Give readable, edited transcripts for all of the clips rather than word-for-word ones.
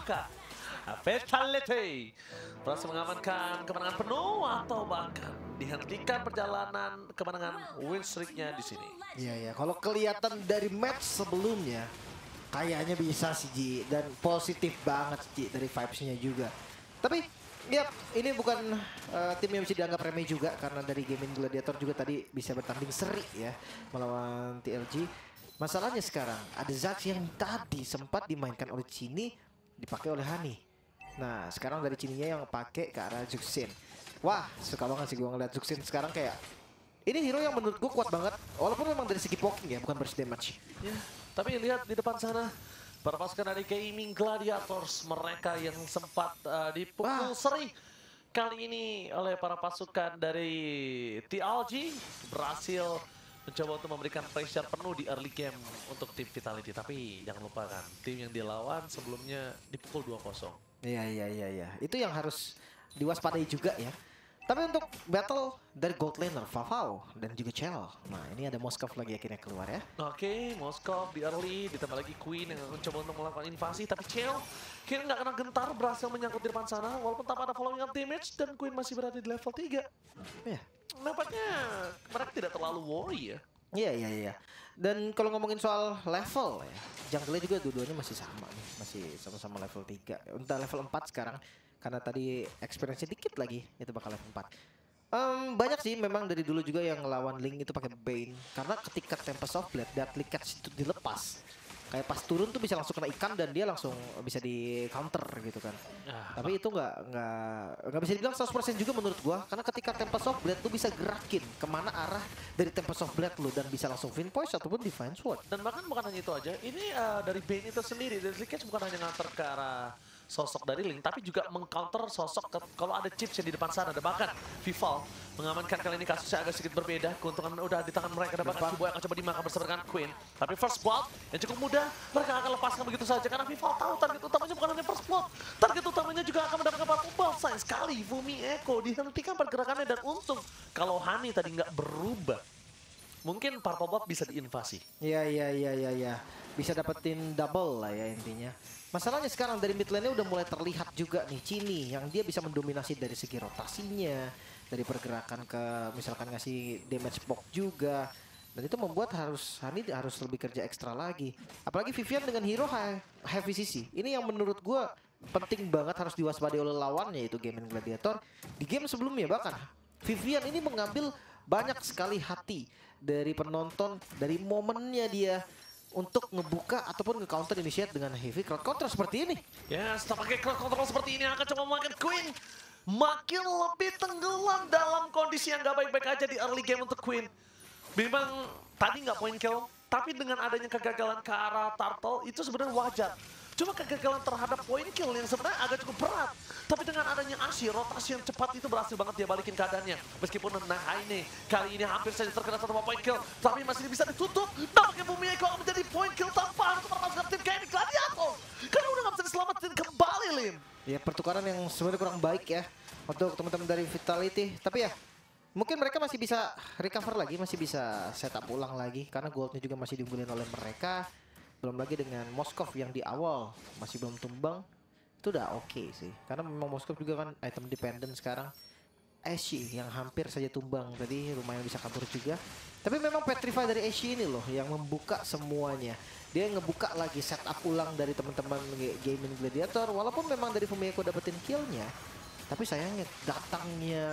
Apakah Fatality berhasil mengamankan kemenangan penuh atau bahkan dihentikan perjalanan kemenangan win streak-nya di sini? Iya, kalau kelihatan dari match sebelumnya kayaknya bisa sih Ji, dan positif banget Ji dari vibes-nya juga. Tapi ya ini bukan tim yang bisa dianggap remeh juga, karena dari Gaming Gladiator juga tadi bisa bertanding seri ya melawan TLG. Masalahnya sekarang ada Zax yang tadi sempat dimainkan oleh Cini, dipakai oleh Hani. Nah sekarang dari Cininya yang pakai ke arah Juxin. Wah suka banget sih gue ngeliat Juxin sekarang, kayak ini hero yang menurut gue kuat banget, walaupun memang dari segi poking ya, bukan burst damage. Ya, tapi lihat di depan sana para pasukan dari Gaming Gladiators, mereka yang sempat dipukul seri kali ini oleh para pasukan dari TLG berhasil mencoba untuk memberikan pressure penuh di early game untuk tim Vitality. Tapi jangan lupakan, tim yang dilawan sebelumnya dipukul 2-0. Iya. Itu yang harus diwaspadai juga ya. Tapi untuk battle dari gold laner Vavao dan juga Chell. Nah ini ada Moskov lagi akhirnya keluar ya. Oke, Moskov di early, ditambah lagi Queen yang mencoba untuk melakukan invasi. Tapi Chell kira nggak kena gentar, berhasil menyangkut di depan sana. Walaupun tanpa ada following up damage dan Queen masih berada di level 3. Iya. Nampaknya mereka tidak terlalu worry ya. Iya. Dan kalau ngomongin soal level ya, jungle juga dua-duanya masih sama nih. Masih sama-sama level 3. Entah level 4 sekarang. Karena tadi experience-nya dikit lagi, itu bakal level 4. Banyak sih memang dari dulu juga yang lawan Link itu pakai Bane. Karena ketika Tempest of Blade, Deadly Catch itu dilepas, kayak pas turun tuh bisa langsung kena ikan dan dia langsung bisa di counter gitu kan. Tapi itu nggak bisa dibilang 100% juga menurut gua, karena ketika Tempest of Blade tuh bisa gerakin kemana arah dari Tempest of Blade lu, dan bisa langsung Pinpoint ataupun Divine Sword. Dan bahkan bukan hanya itu aja, ini dari Bane itu sendiri, dari Catch bukan hanya nganter ke arah sosok dari Link, tapi juga mengcounter sosok kalau ada chips yang di depan sana. Dan bahkan Vival mengamankan kali ini kasusnya agak sedikit berbeda. Keuntungan udah di tangan mereka, dan bahkan Kiboy akan coba dimakan bersama dengan Queen. Tapi first blood yang cukup mudah mereka akan lepaskan begitu saja, karena Vival tahu target utamanya bukan hanya first blood. Target utamanya juga akan mendapatkan batu bal. Sayang sekali Fumi Echo dihentikan pergerakannya, dan untung kalau Hani tadi nggak berubah, mungkin Purple Blood bisa diinvasi. Iya. Bisa dapetin double lah ya intinya. Masalahnya sekarang dari mid lane-nya udah mulai terlihat juga nih Cini, yang dia bisa mendominasi dari segi rotasinya, dari pergerakan ke misalkan ngasih damage box juga. Dan itu membuat Hani harus lebih kerja ekstra lagi. Apalagi Vivian dengan hero heavy CC. Ini yang menurut gua penting banget harus diwaspadai oleh lawannya, yaitu Gaming Gladiator. Di game sebelumnya bahkan Vivian ini mengambil banyak sekali hati dari penonton, dari momennya dia untuk ngebuka ataupun nge-counter initiate dengan heavy crowd counter seperti ini. Ya, setelah pakai crowd control seperti ini akan coba memakan Queen. Makin lebih tenggelam dalam kondisi yang gak baik-baik aja di early game untuk Queen. Memang tadi nggak point kill, tapi dengan adanya kegagalan ke arah Turtle itu sebenarnya wajar. Cuma kegagalan terhadap point kill yang sebenarnya agak cukup berat. Tapi dengan adanya Ashi, rotasi yang cepat itu berhasil banget dia balikin keadaannya. Meskipun Nahaine kali ini hampir saja terkena satu point kill, tapi masih bisa ditutup. Nampaknya Bumi Eko akan menjadi point kill tanpa untuk melepaskan tim Gaming Gladiator. Karena udah nggak bisa diselamatin kembali, Lim. Ya pertukaran yang sebenarnya kurang baik ya untuk teman-teman dari Vitality. Tapi ya mungkin mereka masih bisa recover lagi, masih bisa setup ulang lagi. Karena goldnya juga masih diunggulin oleh mereka. Belum lagi dengan Moskov yang di awal masih belum tumbang. Itu udah oke sih. Karena memang Moskov juga kan item dependent sekarang. Ashe yang hampir saja tumbang tadi lumayan bisa kabur juga. Tapi memang Petrify dari Ashe ini loh yang membuka semuanya. Dia ngebuka lagi setup ulang dari teman-teman Gaming Gladiator. Walaupun memang dari Fumieko dapetin killnya, tapi sayangnya datangnya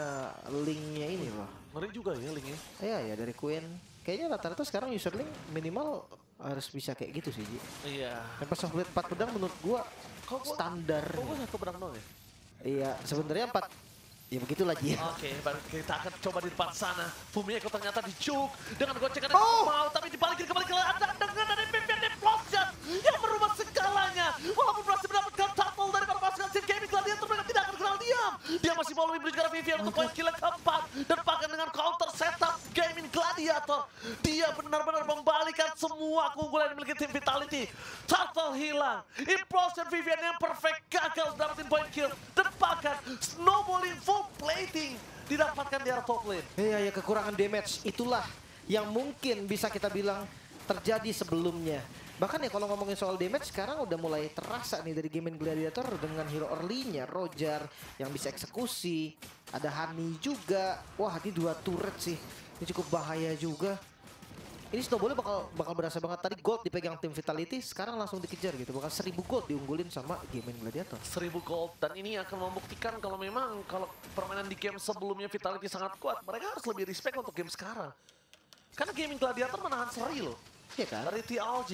Link-nya ini loh. Ngeri juga ya Link-nya. Iya ya dari Queen. Kayaknya rata-rata sekarang user Link minimal harus bisa kayak gitu sih Ji. Iya. Tempest of Blade 4 pedang menurut gua standar. Kok gua satu pedang doang ya? Iya sebenarnya 4. Ya begitulah Ji. Oke, baru kita akan coba di depan sana. Fumieko ternyata dijuk dengan gocekan yang mau, tapi dibalikin kembali ke anda dengan ada Vivian Explosion yang merubah segalanya. Walaupun berhasil mendapatkan tackle dari para pasukan tim Gaming Gladiator, mereka tidak akan kenal diam. Dia masih mau lebih menuju ke arah Vivian untuk poin kill yang keempat, dan bahkan dengan counter setup Gaming Gladiator, dia benar-benar membalikan semua keunggulan yang dimiliki tim Vitality. Turtle hilang, Implosion Vivian yang perfect gagal dapetin point kill, dan bahkan snowballing full plating didapatkan di arah top lane. Iya ya kekurangan damage itulah yang mungkin bisa kita bilang terjadi sebelumnya. Bahkan ya kalau ngomongin soal damage sekarang udah mulai terasa nih dari Game Gladiator dengan hero early-nya Roger yang bisa eksekusi, ada Hani juga. Wah, ini 2 turret sih. Ini cukup bahaya juga. Ini snowballnya bakal berasa banget. Tadi gold dipegang tim Vitality, sekarang langsung dikejar gitu. Bakal 1000 gold diunggulin sama Game Gladiator. 1000 gold, dan ini akan membuktikan kalau memang kalau permainan di game sebelumnya Vitality sangat kuat, mereka harus lebih respect untuk game sekarang. Karena Gaming Gladiator menahan seri loh Iya kan? dari TLG.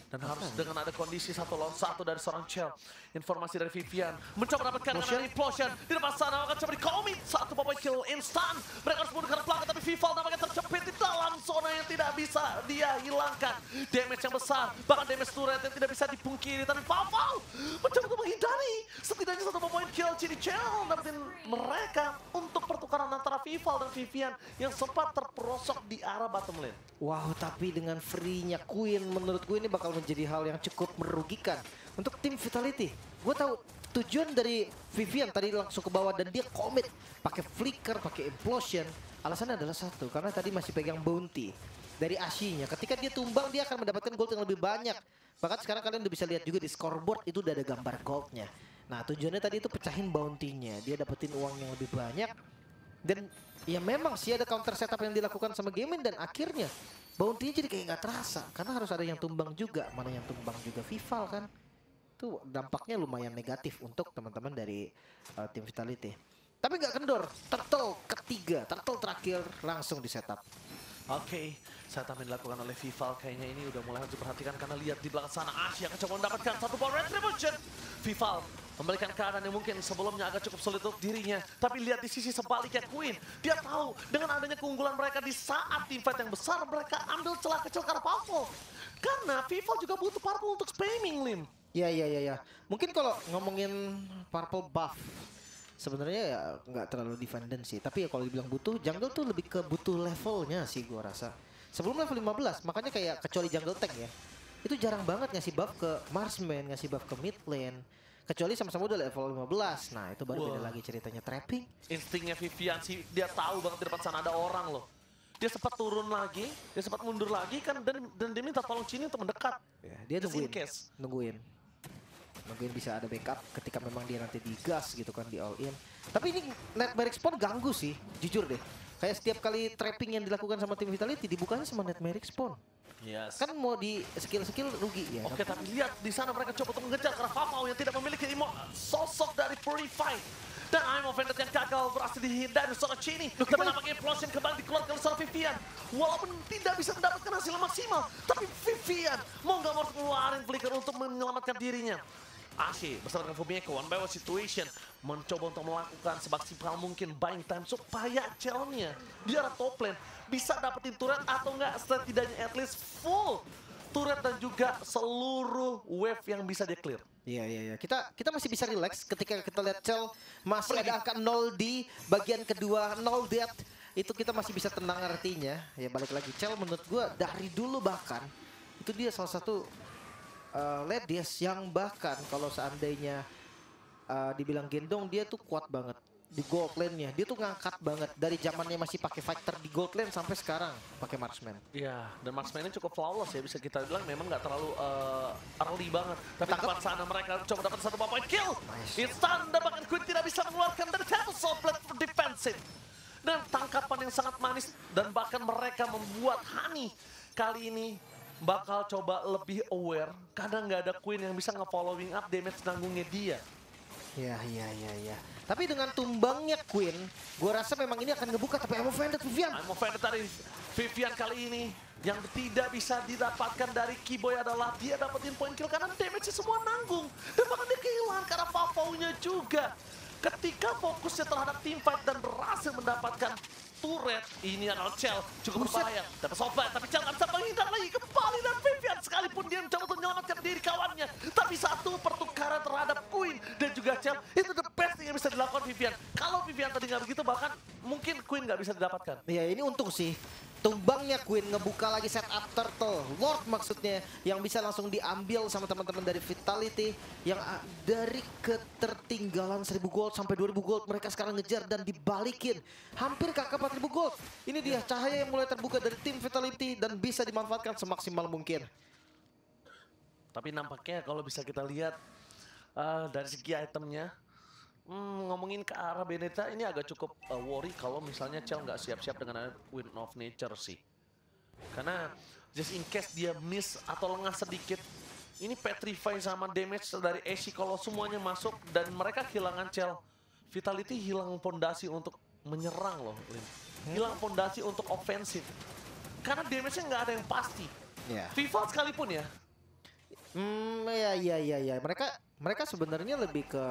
Dan harus dengan ada kondisi 1 lawan 1 dari seorang Chell. Informasi dari Vivian mencoba dapatkan dengan Implosion di depan sana, akan coba di-commit 1 point kill instan. Mereka harus mundur ke belakang, tapi Vival nampaknya terjepit di dalam zona yang tidak bisa dia hilangkan. Damage yang besar, bahkan damage turret yang tidak bisa dipungkiri. Tapi Vival mencoba untuk menghindari setidaknya 1 point kill. Jadi Chell dapetin mereka untuk pertukaran antara Vival dan Vivian yang sempat terperosok di arah bottom lane. Wow, tapi dengan free-nya Queen menurutku ini bakal menjadi hal yang cukup merugikan untuk tim Vitality. Gue tahu tujuan dari Vivian tadi langsung ke bawah dan dia commit pakai flicker, pakai implosion. Alasannya adalah satu, karena tadi masih pegang bounty dari Ashinya. Ketika dia tumbang, dia akan mendapatkan gold yang lebih banyak. Bahkan sekarang kalian udah bisa lihat juga di scoreboard itu udah ada gambar goldnya. Nah, tujuannya tadi itu pecahin bounty-nya. Dia dapetin uang yang lebih banyak. Dan ya memang sih ada counter setup yang dilakukan sama Game dan akhirnya bounty-nya jadi kayak nggak terasa. Karena harus ada yang tumbang juga. Mana yang tumbang juga Vival kan. Itu dampaknya lumayan negatif untuk teman-teman dari tim Vitality. Tapi nggak kendor. Turtle ketiga, turtle terakhir langsung di setup. Oke, setup yang dilakukan oleh Vival kayaknya ini udah mulai harus diperhatikan karena lihat di belakang sana Asia akan coba mendapatkan 1 point retribution. Vival memberikan keadaan yang mungkin sebelumnya agak cukup sulit untuk dirinya. Tapi lihat di sisi sebaliknya Queen. Dia tahu dengan adanya keunggulan mereka di saat teamfight yang besar, mereka ambil celah kecil karena Purple. Karena Vival juga butuh Purple untuk spamming, Lim. Ya. Mungkin kalau ngomongin Purple buff, sebenarnya ya nggak terlalu defendant sih. Tapi ya kalau dibilang butuh, jungle tuh lebih ke butuh levelnya sih gua rasa. Sebelum level 15, makanya kayak kecuali jungle tank ya. Itu jarang banget ngasih buff ke marksman, ngasih buff ke mid lane. Kecuali sama-sama udah level 15. Nah, itu baru beda lagi ceritanya trapping. Instingnya Vivian sih, dia tahu banget di depan sana ada orang loh. Dia sempat turun lagi, dia sempat mundur lagi kan, dan dia minta tolong Cini untuk mendekat. Ya, dia Just in nungguin, case. nungguin bisa ada backup ketika memang dia nanti digas gitu kan, di all in. Tapi ini net merik spawn ganggu sih, jujur deh. Kayak setiap kali trapping yang dilakukan sama tim Vitality dibukanya sama net merik spawn. Yes. Kan mau di skill-skill rugi ya. Oke, tapi lihat di sana mereka coba untuk mengejar karena Fafau yang tidak memiliki sosok dari Purify. Dan I'm Offended yang gagal berhasil dihindari seorang Cini. Dan nampaknya Implosion kembali dikeluarkan oleh seorang Vivian. Walaupun tidak bisa mendapatkan hasil maksimal, tapi Vivian mau nggak mau ngeluarin flicker untuk menyelamatkan dirinya. Ashi bersama dengan Fumieko, one by one situation, mencoba untuk melakukan semaksimal mungkin buying time supaya Chell-nya di arah top lane bisa dapetin turret atau enggak setidaknya at least full turret dan juga seluruh wave yang bisa dia clear. Iya. Kita masih bisa relax ketika kita lihat Chell masih ada angka 0 di bagian kedua, 0 death. Itu kita masih bisa tenang artinya. Ya balik lagi, Chell menurut gua dari dulu bahkan itu dia salah satu Ladies yang bahkan kalau seandainya dibilang gendong, dia tuh kuat banget di gold lane-nya. Dia tuh ngangkat banget dari zamannya masih pakai fighter di gold lane sampai sekarang pakai marksman. Iya, dan marksman-nya cukup flawless ya, bisa kita bilang memang nggak terlalu early banget. Tapi tepat sana mereka coba dapat 1 point kill. Instan, dan bahkan Queen tidak bisa mengeluarkan dari Temple Soul Blade defensive. Dan tangkapan yang sangat manis, dan bahkan mereka membuat Hani kali ini bakal coba lebih aware karena nggak ada Queen yang bisa nge-following up damage nanggungnya dia. Ya. Tapi dengan tumbangnya Queen, gua rasa memang ini akan ngebuka. Tapi I'm Offended Vivian. I'm Offended dari Vivian kali ini yang tidak bisa didapatkan dari Kiboy adalah dia dapetin point kill karena damage-nya semua nanggung. Dan bahkan dia kehilangan karena Fafau-nya juga. Ketika fokusnya terhadap teamfight dan berhasil mendapatkan turret, ini adalah Chell cukup berbahaya. Dapat softback, tapi Chell nggak bisa menghindar lagi kembali dan Vivian sekalipun dia mencoba untuk menyelamatkan diri kawannya. Tapi satu pertukaran terhadap Queen dan juga Chell itu the best thing yang bisa dilakukan Vivian. Kalau Vivian tadi nggak begitu bahkan mungkin Queen nggak bisa didapatkan. Ya ini untung sih. Tumbangnya Queen ngebuka lagi setup Turtle Lord maksudnya, yang bisa langsung diambil sama teman-teman dari Vitality yang dari ketertinggalan 1000 gold sampai 2000 gold mereka sekarang ngejar dan dibalikin hampir ke angka 4000 gold. Ini dia cahaya yang mulai terbuka dari tim Vitality dan bisa dimanfaatkan semaksimal mungkin. Tapi nampaknya kalau bisa kita lihat dari segi itemnya, ngomongin ke arah Benedetta ini agak cukup worry kalau misalnya Chell nggak siap-siap dengan Wind of Nature sih. Karena just in case dia miss atau lengah sedikit, ini petrify sama damage dari Ashe kalau semuanya masuk dan mereka kehilangan Chell. Vitality hilang pondasi untuk menyerang loh, Lim. Hilang pondasi untuk ofensif. Karena damage-nya nggak ada yang pasti. Vival sekalipun ya. Ya. Mereka sebenarnya lebih ke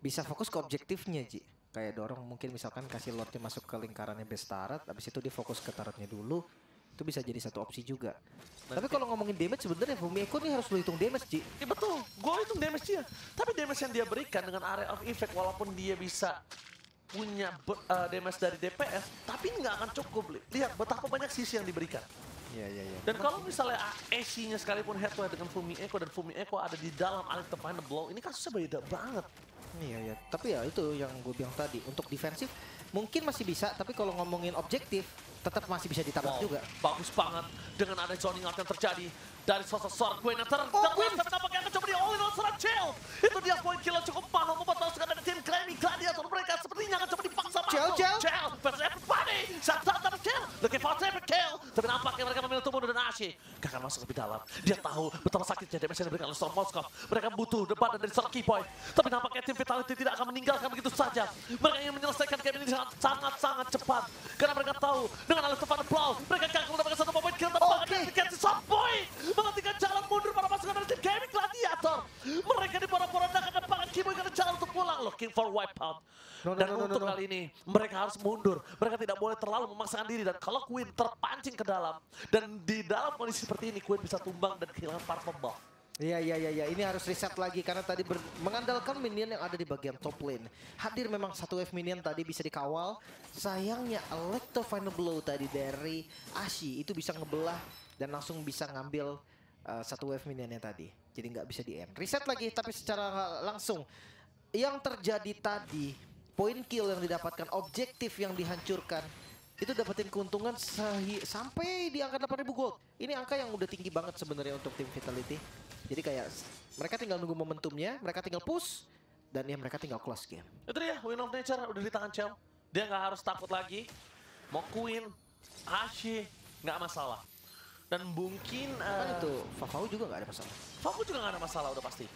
bisa fokus ke objektifnya, Ji. Kayak dorong mungkin misalkan kasih Lordnya masuk ke lingkarannya best turret, habis itu dia fokus ke turretnya dulu. Itu bisa jadi satu opsi juga. Tapi kalau ngomongin damage sebenarnya Fumieko nih harus lo hitung damage, Ji. Iya betul, gue hitung damage dia. Tapi damage yang dia berikan dengan area of effect walaupun dia bisa punya damage dari DPS, tapi nggak akan cukup. Lihat betapa banyak sisi yang diberikan. Iya. Dan kalau misalnya Ashe-nya sekalipun head to head dengan Fumieko dan Fumieko ada di dalam Alex to find the blow, ini kasusnya beda banget. Iya. Tapi ya itu yang gue bilang tadi, untuk defensif mungkin masih bisa, tapi kalau ngomongin objektif tetap masih bisa ditambah juga. Bagus banget dengan ada zoning out yang terjadi dari sosok Gwen yang tapi nampaknya akan coba di-all-in on seorang Chell. Itu dia poin kill cukup mahal membatalkan dari tim Climbing Gladiator. Mereka sepertinya akan coba dipaksa masuk. Chell versus everybody. Satu Chell looking for triple kill. Tapi nampaknya mereka memilih untuk mundur dan Ashe gak akan masuk lebih dalam. Dia tahu betapa sakitnya damage yang diberikan oleh Storm Moskov. Mereka butuh depan dari seorang Keyboy. Tapi nampaknya tim Vitality tidak akan meninggalkan begitu saja. Mereka ingin menyelesaikan game ini sangat-sangat cepat. Karena mereka tahu dengan Alex to find the blow, mereka gagal mendapatkan satu point kill. Tapi dikasih sub point. Menghentikan jalan mundur para pasukan dari tim Gaming Gladiator. Mereka diporak-porandakan dan bahkan Keyboy gak ada jalan untuk pulang. Looking for wipeout. Dan untuk kali ini mereka harus mundur. Mereka tidak boleh terlalu memaksakan diri. Dan kalau Queen terpancing ke dalam, dan di dalam kondisi seperti ini Queen bisa tumbang dan kehilangan part buff. Iya. Ini harus reset lagi karena tadi mengandalkan minion yang ada di bagian top lane. Hadir memang satu wave minion tadi bisa dikawal. Sayangnya Electro Final Blow tadi dari Ashe itu bisa ngebelah dan langsung bisa ngambil satu wave minionnya tadi. Jadi nggak bisa di-end. Reset lagi tapi secara langsung. Yang terjadi tadi, poin kill yang didapatkan, objektif yang dihancurkan, itu dapetin keuntungan sampai di angka 8.000 gold. Ini angka yang udah tinggi banget sebenarnya untuk tim Vitality. Jadi kayak mereka tinggal nunggu momentumnya, mereka tinggal push, dan ya mereka tinggal close game. Itu dia, Wind of Nature udah di tangan Chell. Dia nggak harus takut lagi. Mau Queen, Ashe, nggak masalah. Dan mungkin Kan itu Vavau juga nggak ada masalah. Vavau juga nggak ada masalah udah pasti.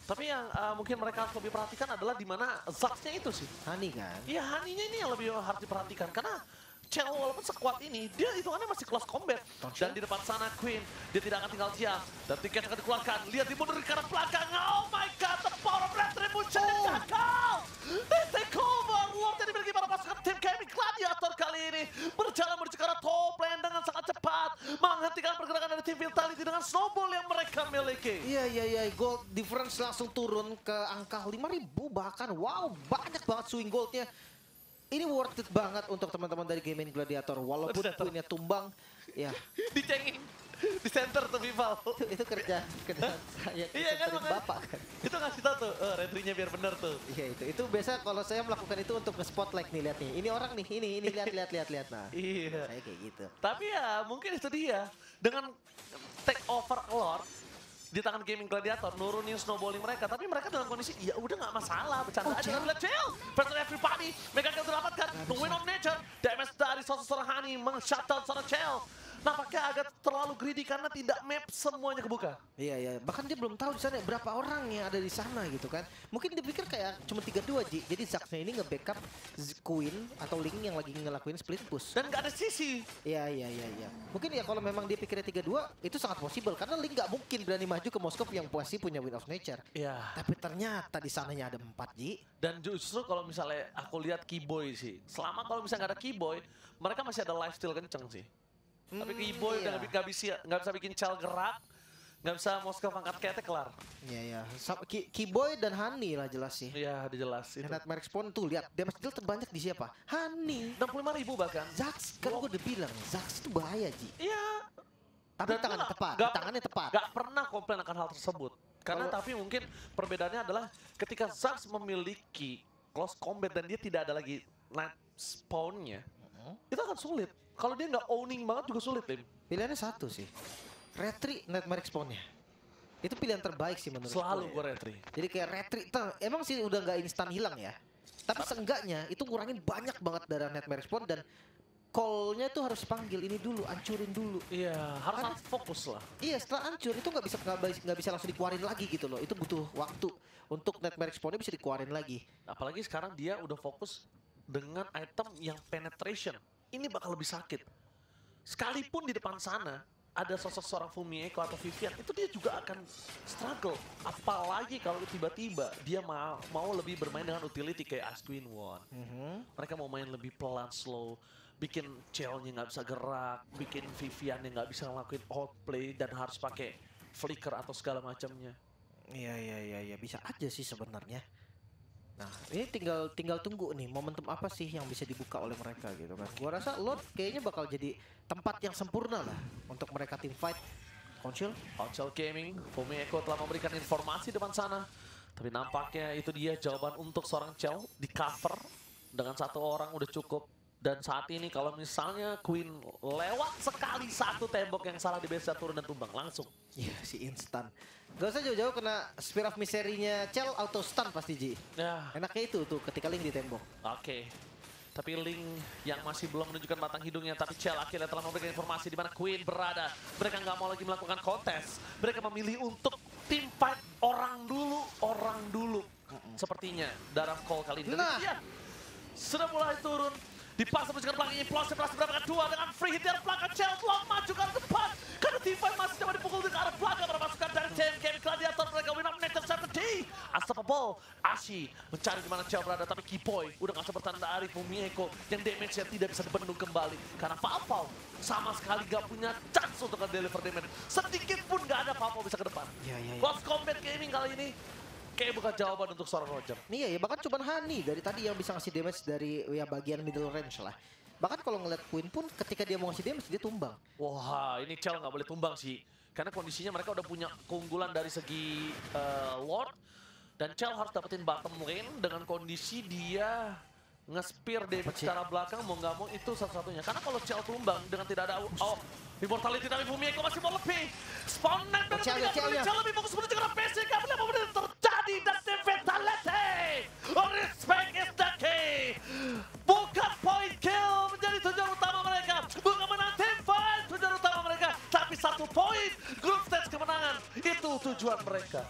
Tapi yang mungkin mereka harus lebih perhatikan adalah di mana Zax-nya itu sih. Hani kan? Iya, Hani-nya ini yang lebih harus diperhatikan karena Chell walaupun sekuat ini, dia hitungannya masih close combat. Dan di depan sana Queen, dia tidak akan tinggal diam. Dan tiket akan dikeluarkan, lihat dimundur ke arah belakang. Oh my god, the power of retribution gagal! They take over, Lord yang dimiliki para pasukan tim Gaming Gladiator kali ini. Berjalan menuju ke arah top lane dengan sangat cepat. Menghentikan pergerakan dari tim Vitality dengan snowball yang mereka miliki. Iya, gold difference langsung turun ke angka 5.000 bahkan. Wow, banyak banget swing goldnya. Ini worth it banget untuk teman-teman dari Gaming Gladiator. Walaupun Queen-nya tumbang, ya. Dicengin, di center tuh Vival. Itu kerja saya. Iya kan makanya. Bapak kan. Itu ngasih tau tuh, retry-nya biar bener tuh. Iya itu biasa kalau saya melakukan itu untuk nge-spotlight nih, lihat nih. Ini orang nih, ini lihat. Nah, Iya. saya kayak gitu. Tapi ya mungkin itu dia. Dengan take over Lord di tangan Gaming Gladiator, nurunin snowballing mereka. Tapi mereka dalam kondisi, ya udah nggak masalah. Bercanda aja, lihat Chell. Versus everybody. Mereka akan mendapatkan the Wind of Nature. Damage dari seorang Hani meng-shutdown seorang Chell. Nampaknya agak terlalu greedy karena tidak map semuanya kebuka. Iya. Bahkan dia belum tahu di sana berapa orang yang ada di sana gitu kan. Mungkin dia pikir kayak cuma 3-2, Ji. Jadi Zax-nya ini nge-backup Queen atau Ling yang lagi ngelakuin split push. Dan nggak ada sisi. Iya. Mungkin ya kalau memang dia pikirnya 3-2, itu sangat possible. Karena Ling nggak mungkin berani maju ke Moskov yang pasti punya Wind of Nature. Iya. Tapi ternyata di sananya ada 4, Ji. Dan justru kalau misalnya aku lihat Keyboy sih. Selama kalau misalnya nggak ada Keyboy, mereka masih ada lifesteal kenceng sih. Tapi Keyboy udah nggak bisa bikin Chell gerak, nggak bisa Moskov angkat ketek kelar. Iya. Keyboy dan Hani lah jelas sih. Iya, udah jelas itu. Nightmare Spawn tuh lihat damage deal terbanyak di siapa? Hani. 65.000 bahkan. Zax kan gue udah bilang Zax itu bahaya, Ji. Iya. Tapi Dan tangannya tepat. Tangannya tepat. Gak pernah komplain akan hal tersebut. Karena tapi mungkin perbedaannya adalah ketika Zax memiliki close combat dan dia tidak ada lagi night spawn-nya, itu akan sulit. Kalau dia nggak owning banget juga sulit, Lim. Pilihannya satu sih. Retry Nightmare Spawn-nya. Itu pilihan terbaik sih menurut Selalu gue. gue retri. Jadi kayak retreat, emang sih udah nggak instan hilang ya. Tapi seenggaknya itu ngurangin banyak banget dari nightmare respawn dan call-nya tuh harus panggil ini dulu, hancurin dulu. Iya, harus fokus lah. Iya, setelah hancur itu nggak bisa langsung dikeluarin lagi gitu loh. Itu butuh waktu untuk nightmare respawn-nya bisa dikeluarin lagi. Apalagi sekarang dia udah fokus dengan item yang penetration. Ini bakal lebih sakit. Sekalipun di depan sana ada sosok seorang Fumieko atau Vivian, itu dia juga akan struggle. Apalagi kalau tiba-tiba dia mau lebih bermain dengan utility kayak Ice Queen One. Mereka mau main lebih pelan, slow, bikin Chell-nya nggak bisa gerak, bikin Vivian-nya nggak bisa ngelakuin outplay dan harus pakai flicker atau segala macamnya. Iya, bisa aja sih sebenarnya. Nah, ini tinggal tunggu nih momentum apa sih yang bisa dibuka oleh mereka gitu kan. Gua rasa Lord kayaknya bakal jadi tempat yang sempurna lah untuk mereka team fight. Council Gaming, Fumieko telah memberikan informasi depan sana. Tapi nampaknya itu dia jawaban untuk seorang Chell, di cover dengan satu orang udah cukup. Dan saat ini kalau misalnya Queen lewat sekali satu tembok yang salah di base turun dan tumbang langsung. Iya, si instan. Gak usah jauh-jauh kena Spear of Misery-nya Chell auto stun pasti Ji. Ya, Enaknya itu tuh ketika Link di tembok. oke. Tapi Link yang masih belum menunjukkan batang hidungnya, tapi Chell akhirnya telah memberikan informasi di mana Queen berada. Mereka nggak mau lagi melakukan kontes. Mereka memilih untuk team fight orang dulu. Sepertinya dalam call kali ini. Nah. Iya, sudah mulai turun. Dipaksa menunjukkan belakang Implosive berhasil mendapatkan 2 dengan free hit dari belakang. Chell telah maju ke arah depan. Karena team fight masih coba dipukul ke arah belakang. Bermasukkan dari TMK Gladiator. Mereka win up next Saturday. Unstoppable. Ashi mencari di mana Chell berada. Tapi Kipoy udah nggak seperti dari Fumieko yang damage-nya tidak bisa dibendung kembali. Karena Falfau sama sekali gak punya chance untuk deliver damage. Sedikit pun gak ada Falfau bisa ke depan. Iya. Close Combat Gaming kali ini kayak bukan jawaban untuk seorang Roger. Iya ya, bahkan cuman Hani dari tadi yang bisa ngasih damage dari ya bagian middle range lah. Bahkan kalau ngeliat Queen pun ketika dia mau ngasih damage dia tumbang. Wah, ini Chell nggak boleh tumbang sih. Karena kondisinya mereka udah punya keunggulan dari segi Lord. Dan Chell harus dapetin bottom lane dengan kondisi dia nge-spear damage secara belakang mau nggak mau itu satu-satunya. Karena kalau Chell tumbang dengan tidak ada Immortality tapi Fumieko masih mau lebih. Spawn Knight dengan Chell lebih fokus menuju ke PC. Gak boleh apa yang terjadi dan tim Vitality. Respect is the key. Bukan point kill menjadi tujuan utama mereka. Bukan menang tim fight tujuan utama mereka. Tapi 1 poin group stage kemenangan itu tujuan mereka.